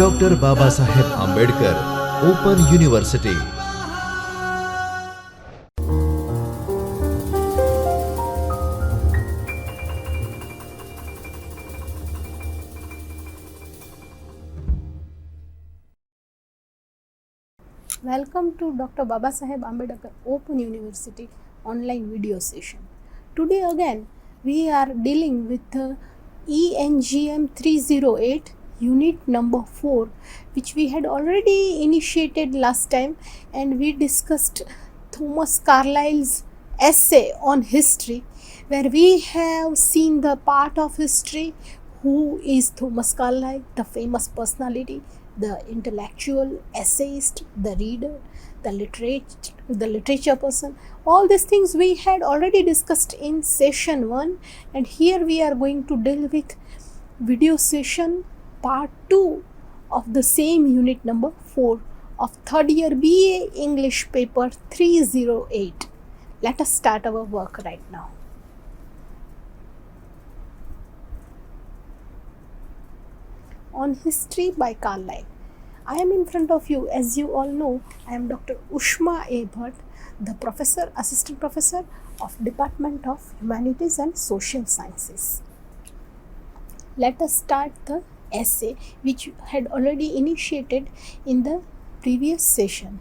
Dr. Babasaheb Ambedkar Open University. Welcome to Dr. Babasaheb Ambedkar Open University online video session. Today again we are dealing with Engm-308 unit number 4, which we had already initiated last time, and we discussed Thomas Carlyle's essay on history, where we have seen the part of history. Who is Thomas Carlyle, the famous personality, the intellectual essayist, the reader, the literature person. All these things we had already discussed in session 1, and here we are going to deal with video session part 2 of the same unit number 4 of third year BA English paper 308. Let us start our work right now. On History by Carlyle. I am in front of you. As you all know, I am Dr. Ushma A. Bhatt, the assistant professor of Department of Humanities and Social Sciences. Let us start the essay which had already initiated in the previous session.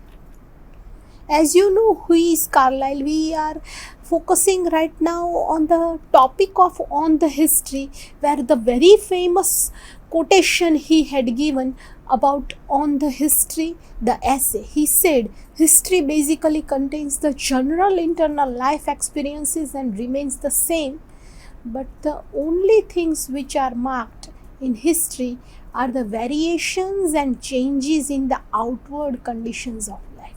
As you know, who is Carlyle? We are focusing right now on the topic of On the History, where the very famous quotation he had given about On the History, the essay. He said, history basically contains the general internal life experiences and remains the same, but the only things which are marked in history are the variations and changes in the outward conditions of life.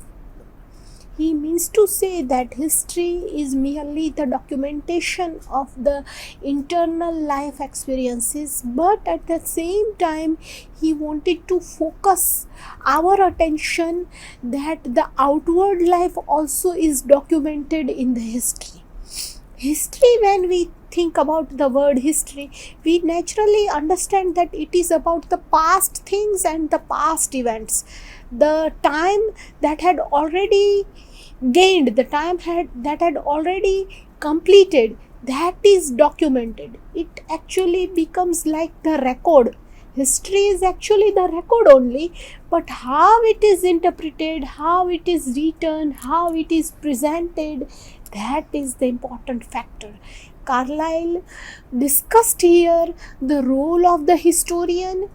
He means to say that history is merely the documentation of the internal life experiences, but at the same time he wanted to focus our attention that the outward life also is documented in the history. History, when we think about the word history, we naturally understand that it is about the past things and the past events. The time that had already gained, the time that had already completed, that is documented. It actually becomes like the record. History is actually the record only, but how it is interpreted, how it is written, how it is presented, that is the important factor. Carlyle discussed here the role of the historian,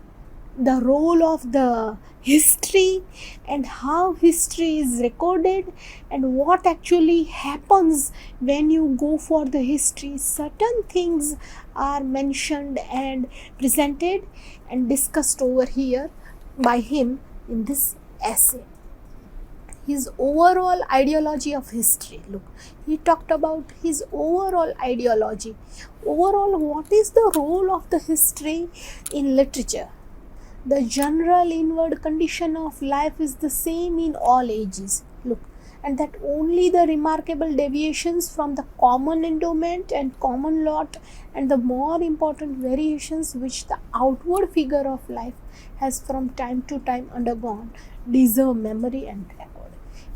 the role of the history, and how history is recorded, and what actually happens when you go for the history. Certain things are mentioned and presented and discussed over here by him in this essay. His overall ideology of history. Look, he talked about his overall ideology. Overall, what is the role of the history in literature? The general inward condition of life is the same in all ages. Look, and that only the remarkable deviations from the common endowment and common lot, and the more important variations which the outward figure of life has from time to time undergone, deserve memory and record.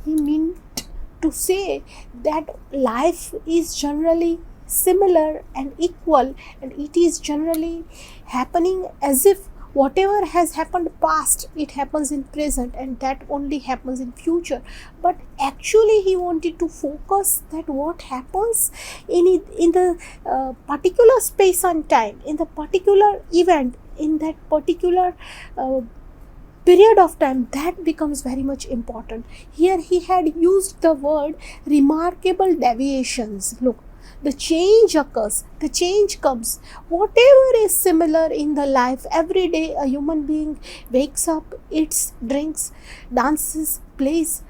He meant to say that life is generally similar and equal, and it is generally happening as if whatever has happened past, it happens in present, and that only happens in future. But actually he wanted to focus that what happens in the particular space and time, in the particular event, in that particular period of time, that becomes very much important. Here he had used the word remarkable deviations. Look, the change occurs, the change comes. Whatever is similar in the life, every day a human being wakes up, eats, drinks, dances, plays,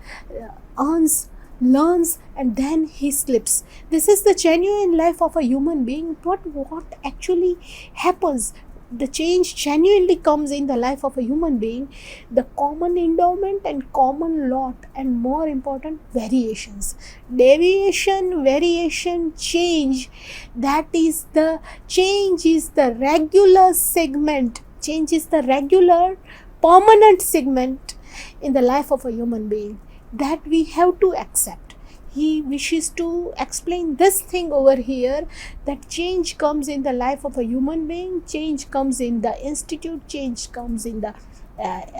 earns, learns, and then he sleeps. This is the genuine life of a human being. But what actually happens? The change genuinely comes in the life of a human being, the common endowment and common lot, and more important, variations. Deviation, variation, change, that is the change is the regular segment, change is the regular permanent segment in the life of a human being that we have to accept. He wishes to explain this thing over here, that change comes in the life of a human being, change comes in the institute, change comes in the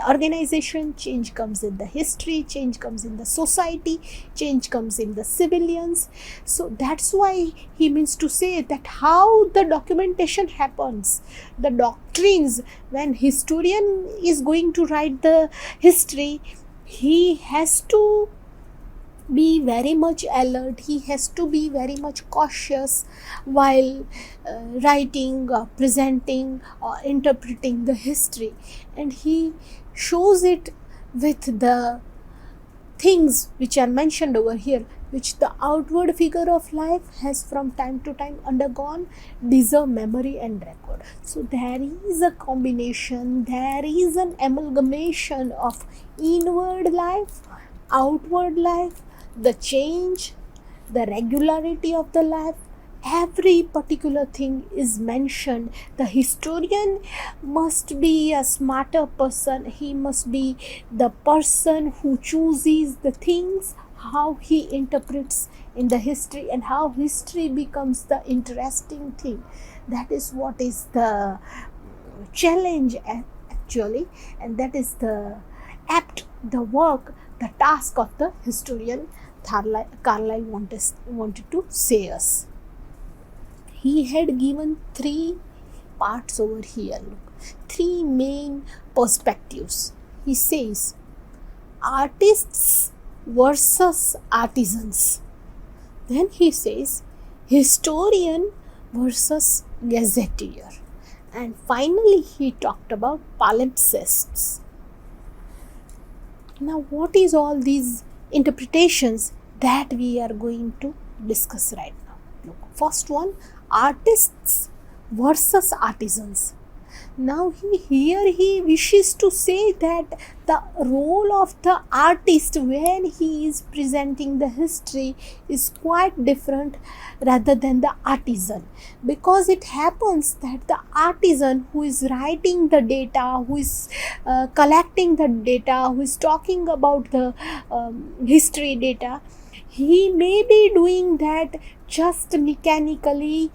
organization, change comes in the history, change comes in the society, change comes in the civilians. So that's why he means to say that how the documentation happens, the doctrines, when historian is going to write the history, he has to be very much alert, he has to be very much cautious while writing or presenting or interpreting the history, and he shows it with the things which are mentioned over here, which the outward figure of life has from time to time undergone, deserve memory and record. So there is a combination, there is an amalgamation of inward life, outward life, the change, the regularity of the life, every particular thing is mentioned. The historian must be a smarter person, he must be the person who chooses the things, how he interprets in the history, and how history becomes the interesting thing. That is what is the challenge actually, and that is the the work, the task of the historian Carlyle wanted to say us. He had given 3 parts over here, look, 3 main perspectives. He says artists versus artisans. Then he says historian versus gazetteer. And finally he talked about palimpsests. Now what is all these interpretations that we are going to discuss right now? Look, first one, artists versus artisans. Now he wishes to say that the role of the artist when he is presenting the history is quite different rather than the artisan, because it happens that the artisan who is writing the data, who is collecting the data, who is talking about the history data, he may be doing that just mechanically,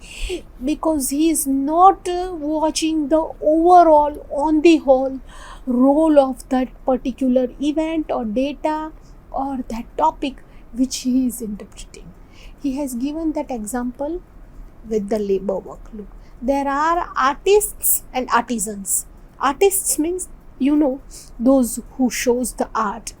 because he is not watching the overall, on the whole, role of that particular event or data or that topic which he is interpreting. He has given that example with the labor work. Look, there are artists and artisans. Artists means, those who shows the art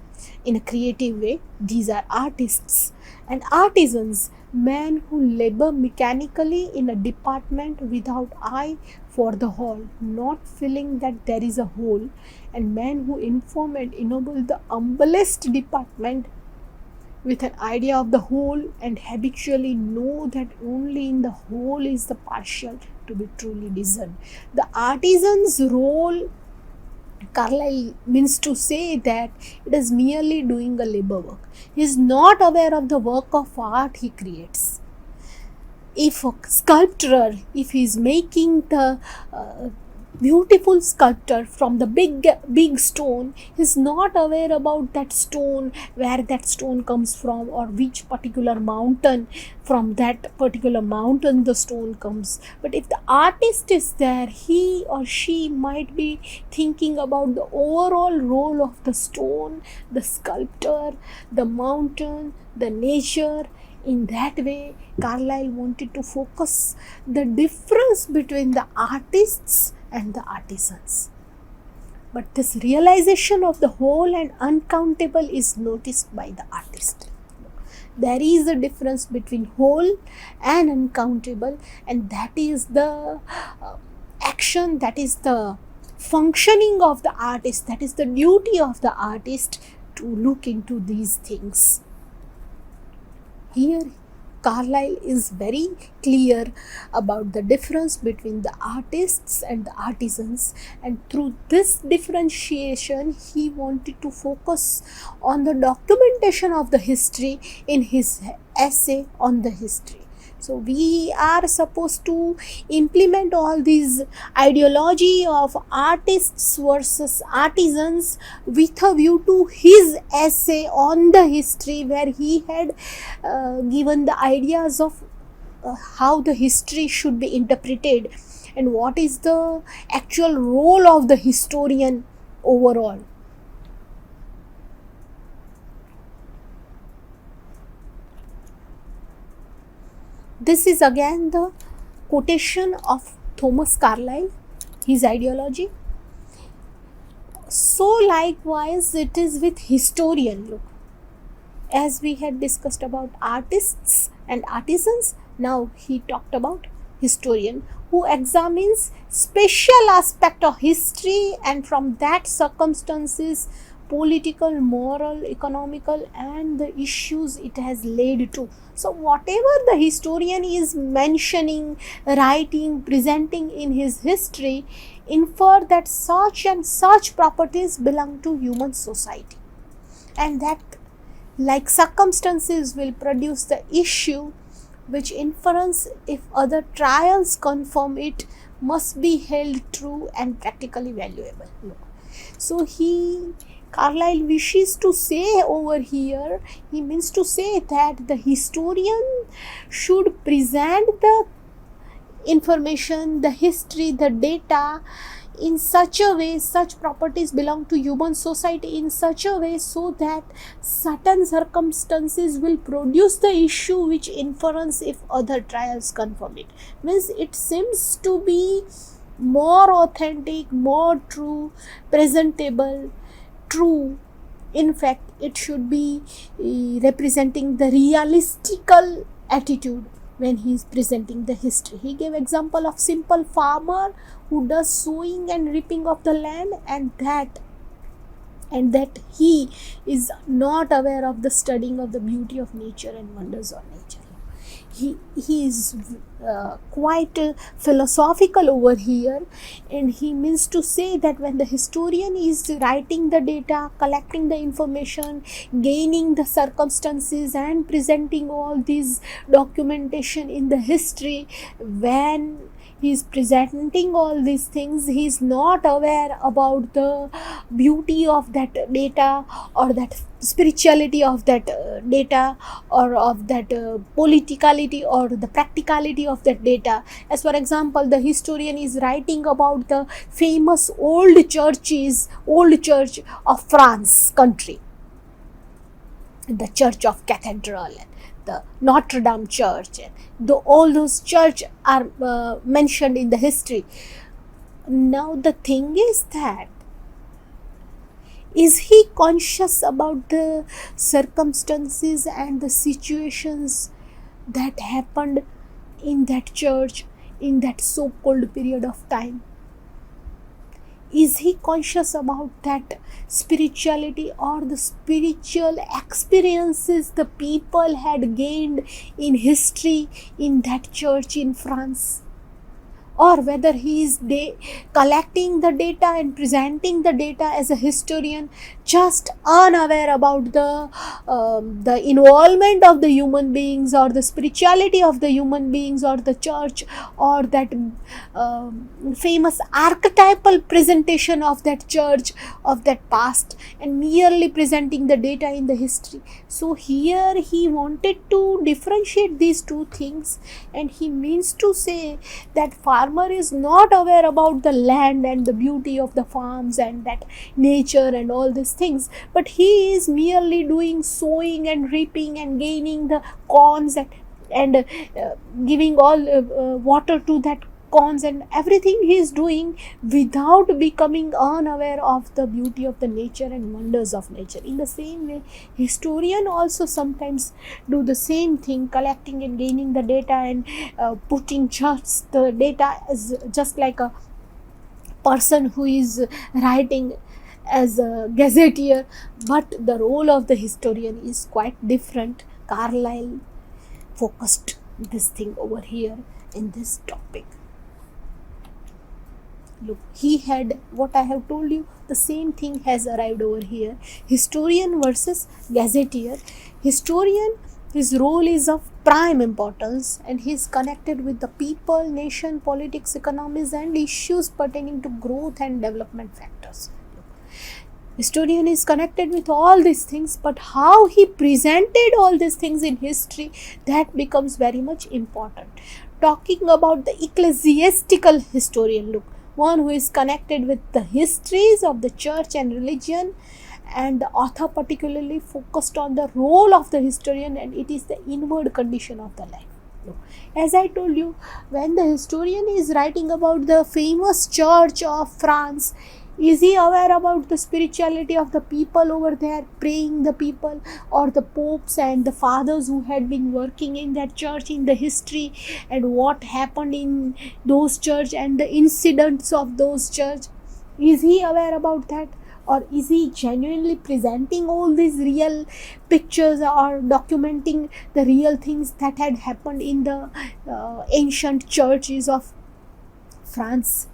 in a creative way, these are artists. And artisans, men who labor mechanically in a department without eye for the whole, not feeling that there is a whole, and men who inform and ennoble the humblest department with an idea of the whole, and habitually know that only in the whole is the partial to be truly discerned. The artisan's role, Carlyle means to say that it is merely doing a labor work. He is not aware of the work of art he creates. If a sculptor, if he is making the beautiful sculpture from the big stone, he is not aware about that stone, where that stone comes from, or which particular mountain, from that particular mountain the stone comes. But if the artist is there, he or she might be thinking about the overall role of the stone, the sculptor, the mountain, the nature. In that way, Carlyle wanted to focus the difference between the artists and the artisans. But this realization of the whole and uncountable is noticed by the artist. There is a difference between whole and uncountable, and that is the action, that is the functioning of the artist, that is the duty of the artist to look into these things. Here Carlyle is very clear about the difference between the artists and the artisans, and through this differentiation he wanted to focus on the documentation of the history in his essay on the history. So we are supposed to implement all these ideology of artists versus artisans with a view to his essay on the history, where he had given the ideas of how the history should be interpreted and what is the actual role of the historian overall. This is again the quotation of Thomas Carlyle, his ideology. So likewise it is with historian. Look, as we had discussed about artists and artisans, now he talked about historian, who examines special aspect of history and from that circumstances, political, moral, economical, and the issues it has led to. So whatever the historian is mentioning, writing, presenting in his history, infer that such and such properties belong to human society, and that like circumstances will produce the issue which inference, if other trials confirm it, must be held true and practically valuable. So Carlyle wishes to say over here, he means to say that the historian should present the information, the history, the data in such a way, such properties belong to human society in such a way so that certain circumstances will produce the issue which inference if other trials confirm it. Means it seems to be more authentic, more true, presentable, true. In fact, it should be representing the realistical attitude when he is presenting the history. He gave example of simple farmer who does sowing and reaping of the land, and that he is not aware of the studying of the beauty of nature and wonders of nature. He is quite philosophical over here, and he means to say that when the historian is writing the data, collecting the information, gaining the circumstances and presenting all these documentation in the history, when he is presenting all these things, he is not aware about the beauty of that data or that spirituality of that data or of that politicality or the practicality of that data. As for example, the historian is writing about the famous old church of France country, the Church of Cathedral, the Notre Dame Church, and all those church are mentioned in the history. Now the thing is that, is he conscious about the circumstances and the situations that happened in that church in that so-called period of time? Is he conscious about that spirituality or the spiritual experiences the people had gained in history in that church in France? Or whether he is collecting the data and presenting the data as a historian, just unaware about the involvement of the human beings or the spirituality of the human beings or the church or that famous archetypal presentation of that church of that past, and merely presenting the data in the history. So here he wanted to differentiate these two things, and he means to say that farmer is not aware about the land and the beauty of the farms and that nature and all these things, but he is merely doing sowing and reaping and gaining the corns and giving all water to that corns, and everything he is doing without becoming unaware of the beauty of the nature and wonders of nature. In the same way, historian also sometimes do the same thing, collecting and gaining the data and putting just the data as just like a person who is writing as a gazetteer, but the role of the historian is quite different. Carlyle focused this thing over here in this topic. Look, he had what I have told you, the same thing has arrived over here. Historian versus gazetteer. Historian His role is of prime importance and he is connected with the people, nation, politics, economies, and issues pertaining to growth and development factors. Historian is connected with all these things, but how he presented all these things in history, that becomes very much important. Talking about the ecclesiastical historian, look, one who is connected with the histories of the church and religion, and the author particularly focused on the role of the historian, and it is the inward condition of the life. As I told you, when the historian is writing about the famous church of France, is he aware about the spirituality of the people over there, praying the people, or the popes and the fathers who had been working in that church in the history, and what happened in those church and the incidents of those church? Is he aware about that? Or is he genuinely presenting all these real pictures or documenting the real things that had happened in the ancient churches of France?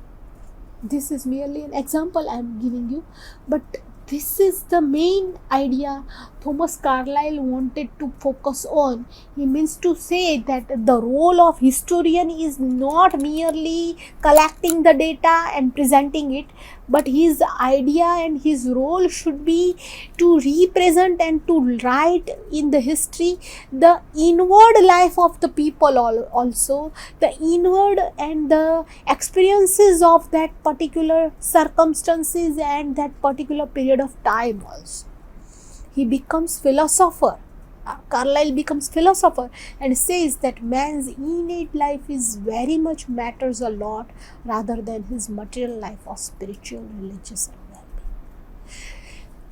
This is merely an example I am giving you, but this is the main idea Thomas Carlyle wanted to focus on. He means to say that the role of historian is not merely collecting the data and presenting it, but his idea and his role should be to represent and to write in the history the inward life of the people, also the inward and the experiences of that particular circumstances and that particular period of time also. He becomes philosopher. Carlyle becomes philosopher and says that man's innate life is very much matters a lot rather than his material life or spiritual, religious and well-being.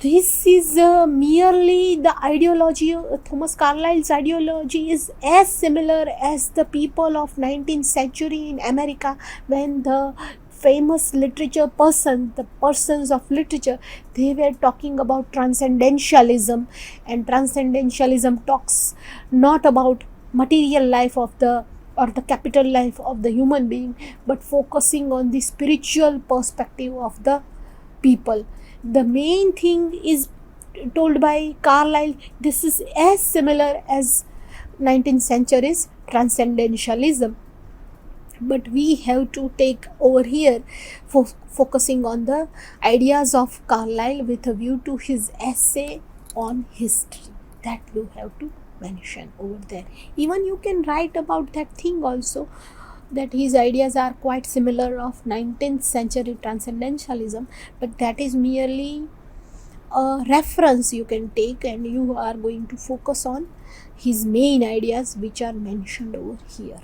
This is merely the ideology. Thomas Carlyle's ideology is as similar as the people of 19th century in America, when the famous literature the persons of literature, they were talking about transcendentalism, and transcendentalism talks not about material life of the or the capital life of the human being, but focusing on the spiritual perspective of the people. The main thing is told by Carlyle. This is as similar as 19th century's transcendentalism, but we have to take over here focusing on the ideas of Carlyle with a view to his essay on history, that you have to mention over there. Even you can write about that thing also, that his ideas are quite similar of 19th century transcendentalism, but that is merely a reference you can take, and you are going to focus on his main ideas which are mentioned over here.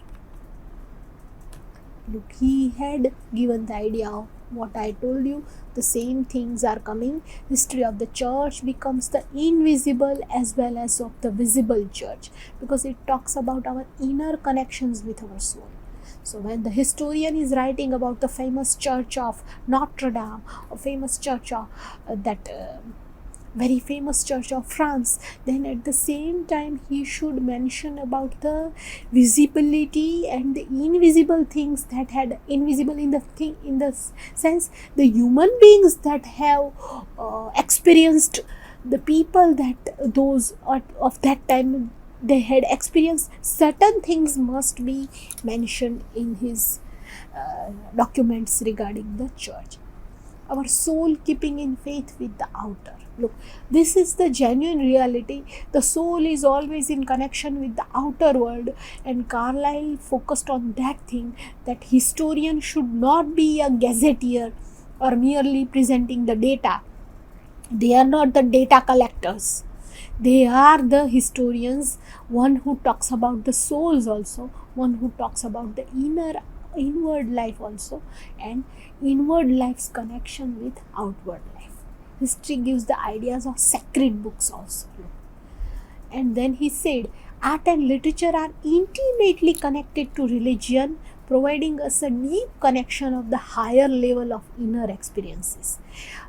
Look, he had given the idea of what I told you. The same things are coming. History of the church becomes the invisible as well as of the visible church, because it talks about our inner connections with our soul. So when the historian is writing about the famous church of Notre Dame, or famous church of very famous church of France, then at the same time he should mention about the visibility and the invisible things that had invisible in the sense the human beings that have experienced, the people that those of that time they had experienced certain things must be mentioned in his documents regarding the church. Our soul keeping in faith with the outer. Look, this is the genuine reality. The soul is always in connection with the outer world, and Carlyle focused on that thing, that historian should not be a gazetteer or merely presenting the data. They are not the data collectors. They are the historians, one who talks about the souls also, one who talks about the inward life also, and inward life's connection with outward life. History gives the ideas of sacred books also. And then he said, art and literature are intimately connected to religion, providing us a deep connection of the higher level of inner experiences.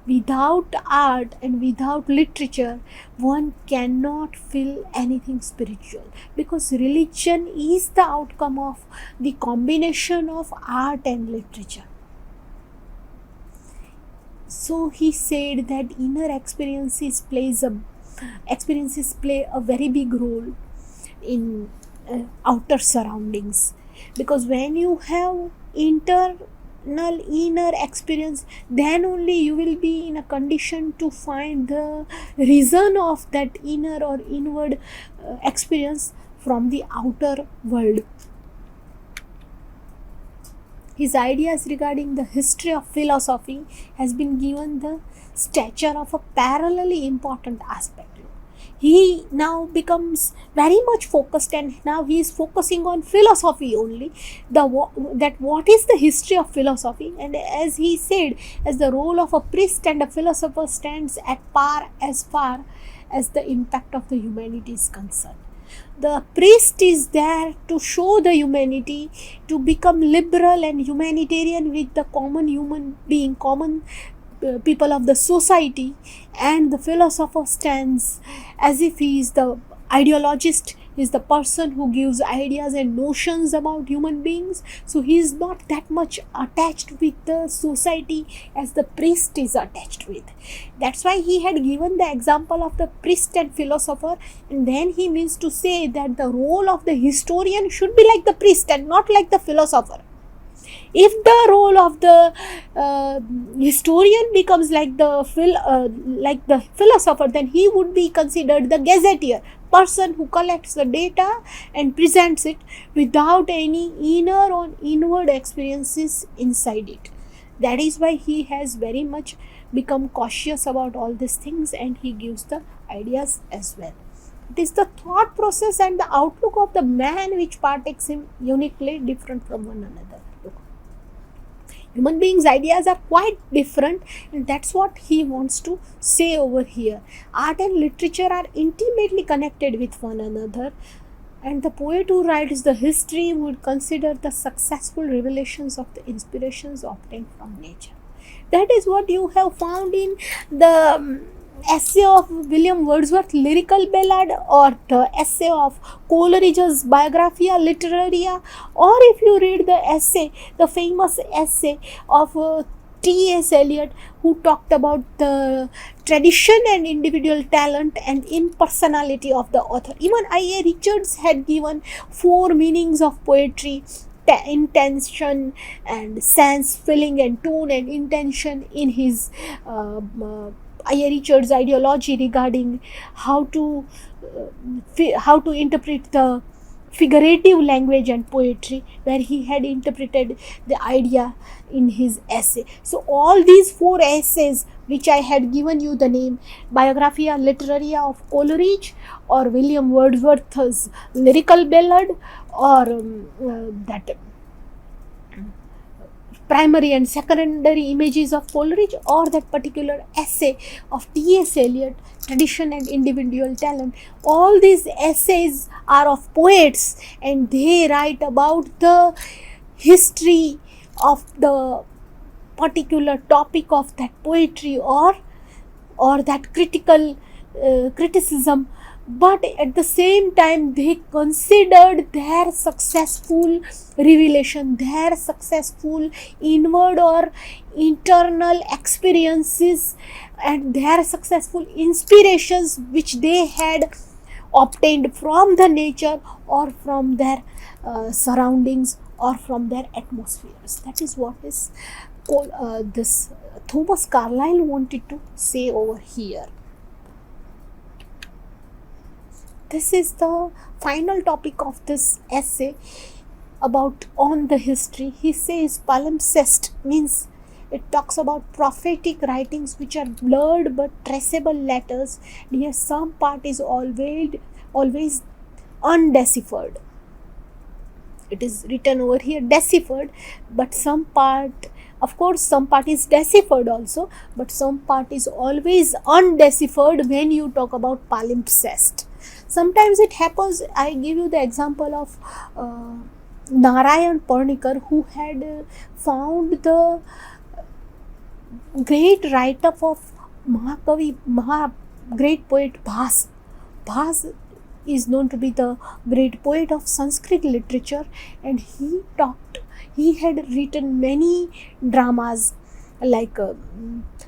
Without art and without literature, one cannot feel anything spiritual, because religion is the outcome of the combination of art and literature. So he said that inner experiences play a very big role, in outer surroundings, because when you have inner experience, then only you will be in a condition to find the reason of that inner or inward experience from the outer world. His ideas regarding the history of philosophy has been given the stature of a parallelly important aspect. He now becomes very much focused, and now he is focusing on philosophy only, that what is the history of philosophy. And as he said, as the role of a priest and a philosopher stands at par as far as the impact of the humanity is concerned. The priest is there to show the humanity, to become liberal and humanitarian with the common human being, common people of the society, and the philosopher stands as if he is the ideologist, is the person who gives ideas and notions about human beings. So he is not that much attached with the society as the priest is attached with. That's why he had given the example of the priest and philosopher, and then he means to say that the role of the historian should be like the priest and not like the philosopher. If the role of the historian becomes like the philosopher, then he would be considered the gazetteer, person who collects the data and presents it without any inner or inward experiences inside it. That is why he has very much become cautious about all these things, and he gives the ideas as well. It is the thought process and the outlook of the man which partakes him uniquely different from one another. Human beings' ideas are quite different, and that's what he wants to say over here. Art and literature are intimately connected with one another, and the poet who writes the history would consider the successful revelations of the inspirations obtained from nature. That is what you have found in the essay of William Wordsworth, Lyrical Ballad, or the essay of Coleridge's Biographia Literaria, or if you read the essay, the famous essay of T.S. Eliot, who talked about the tradition and individual talent and impersonality of the author. Even I.A. Richards had given 4 meanings of poetry: intention and sense, feeling and tone and intention, in his I.A. Richards' ideology regarding how to interpret the figurative language and poetry, where he had interpreted the idea in his essay. So all these 4 essays, which I had given you the name, Biographia Literaria of Coleridge, or William Wordsworth's Lyrical Ballad, or that primary and secondary images of Coleridge, or that particular essay of T.S. Eliot, Tradition and Individual Talent. All these essays are of poets, and they write about the history of the particular topic of that poetry, or that criticism. But at the same time, they considered their successful revelation, their successful inward or internal experiences, and their successful inspirations which they had obtained from the nature, or from their surroundings, or from their atmospheres. That is what is this Thomas Carlyle wanted to say over here. This is the final topic of this essay about on the history. He says palimpsest means it talks about prophetic writings which are blurred but traceable letters. Here some part is always undeciphered. It is written over here deciphered, but some part, of course some part is deciphered also, but some part is always undeciphered when you talk about palimpsest. Sometimes it happens, I give you the example of Narayan Parnikar, who had found the great write-up of great poet Bhas. Bhas is known to be the great poet of Sanskrit literature, and he had written many dramas like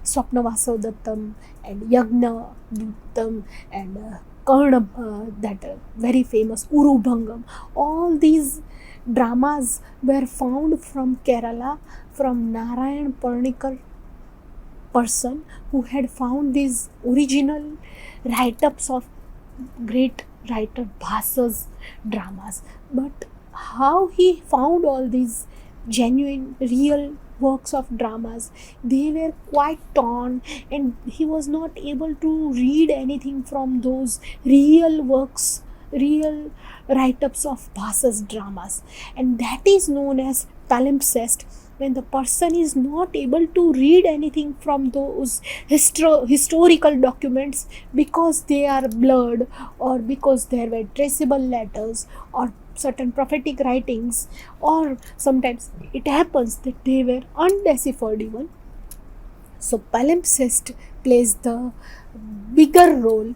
Swapnavaso Dattam and Yagna Duttam and very famous Urubangam. All these dramas were found from Kerala, from Narayan Parnikar person who had found these original write-ups of great writer Bhasa's dramas. But how he found all these genuine, real works of dramas, they were quite torn, and he was not able to read anything from those real works, real write-ups of Bhasa's dramas, and that is known as palimpsest. When the person is not able to read anything from those historical documents because they are blurred, or because there were traceable letters or certain prophetic writings, or sometimes it happens that they were undeciphered even. So palimpsest plays the bigger role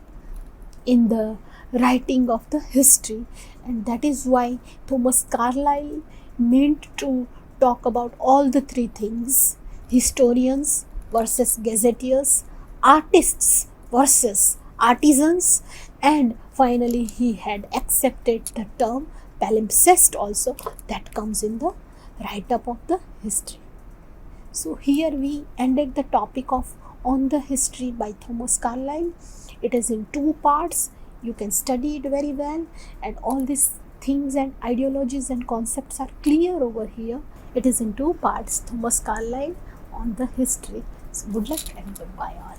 in the writing of the history, and that is why Thomas Carlyle meant to talk about all the three things: historians versus gazetteers, artists versus artisans, and finally he had accepted the term palimpsest also, that comes in the write up of the history. So here we ended the topic of On the History by Thomas Carlyle. It is in two parts. You can study it very well, and all these things and ideologies and concepts are clear over here. It is in two parts, Thomas Carlyle On the History. So good luck and goodbye all.